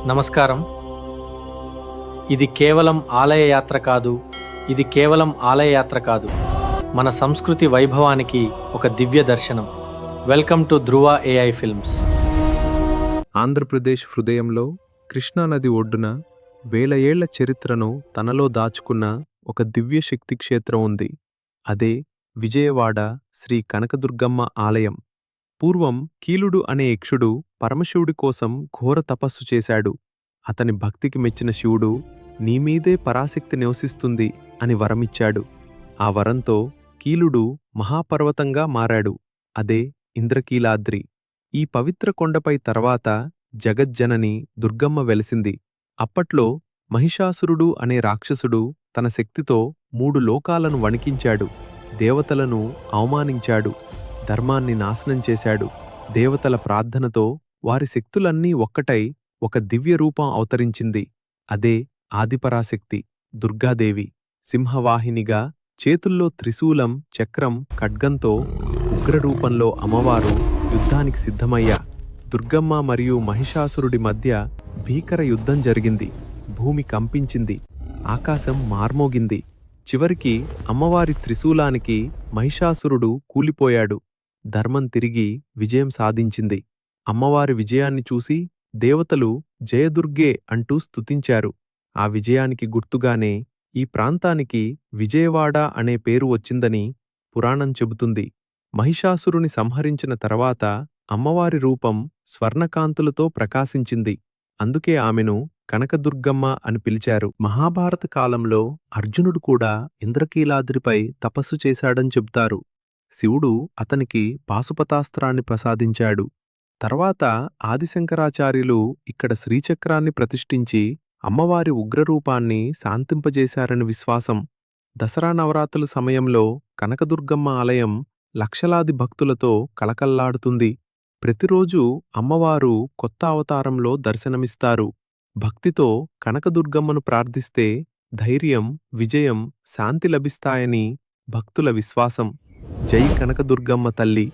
నమస్కారం. ఇది కేవలం ఆలయ యాత్ర కాదు. ఇది కేవలం ఆలయ యాత్ర కాదు. మన సంస్కృతి వైభవానికి ఒక దివ్య దర్శనం. Welcome to Dhruva AI films. Andhra Pradesh హృదయంలో కృష్ణానది ఒడ్డున వేల ఏళ్ల చరిత్రను తనలో దాచుకున్న ఒక దివ్య శక్తి క్షేత్రం ఉంది. అదే విజయవాడ శ్రీ కనకదుర్గమ్మ ఆలయం. పూర్వం కీలుడు అనే యక్షుడు పరమశివుడి కోసం ఘోర తపస్సు చేశాడు. అతని భక్తికి మెచ్చిన శివుడు నీమీదే పరాశక్తి నివసిస్తుంది అని వరమిచ్చాడు. ఆ వరంతో కీలుడు మహాపర్వతంగా మారాడు. అదే ఇంద్రకీలాద్రి. ఈ పవిత్ర కొండపై తర్వాత జగజ్జనని దుర్గమ్మ వెలిసింది. అప్పట్లో మహిషాసురుడు అనే రాక్షసుడు తన శక్తితో 3 లోకాలను వణికించాడు. దేవతలను అవమానించాడు. ధర్మాన్ని నాశనం చేశాడు. దేవతల ప్రార్థనతో వారి శక్తులన్నీ ఒక్కటై ఒక దివ్య రూపం అవతరించింది. అదే ఆదిపరాశక్తి దుర్గాదేవి. సింహవాహినిగా చేతుల్లో త్రిశూలం, చక్రం, ఖడ్గంతో ఉగ్రరూపంలో అమ్మవారు యుద్ధానికి సిద్ధమయ్యా. దుర్గమ్మ మరియు మహిషాసురుడి మధ్య భీకర యుద్ధం జరిగింది. భూమి కంపించింది. ఆకాశం మార్మోగింది. చివరికి అమ్మవారి త్రిశూలానికి మహిషాసురుడు కూలిపోయాడు. ధర్మం తిరిగి విజయం సాధించింది. అమ్మవారి విజయాన్ని చూసి దేవతలు జయదుర్గే అంటూ స్తుతించారు. ఆ విజయానికి గుర్తుగానే ఈ ప్రాంతానికి విజయవాడ అనే పేరు వచ్చిందని పురాణం చెబుతుంది. మహిషాసురుని సంహరించిన తర్వాత అమ్మవారి రూపం స్వర్ణకాంతులతో ప్రకాశించింది. అందుకే ఆమెను కనకదుర్గమ్మ అని పిలిచారు. మహాభారత కాలంలో అర్జునుడు కూడా ఇంద్రకీలాద్రిపై తపస్సు చేశాడని చెబుతారు. శివుడు అతనికి పాశుపతాస్త్రాన్ని ప్రసాదించాడు. తర్వాత ఆదిశంకరాచార్యులు ఇక్కడ శ్రీచక్రాన్ని ప్రతిష్ఠించి అమ్మవారి ఉగ్రరూపాన్ని శాంతింపజేశారని విశ్వాసం. దసరా నవరాత్రుల సమయంలో కనకదుర్గమ్మ ఆలయం లక్షలాది భక్తులతో కళకళ్లాడుతుంది. ప్రతిరోజు అమ్మవారు కొత్త అవతారంలో దర్శనమిస్తారు. భక్తితో కనకదుర్గమ్మను ప్రార్థిస్తే ధైర్యం, విజయం, శాంతి లభిస్తాయని భక్తుల విశ్వాసం. జై కనకదుర్గమ్మ తల్లి.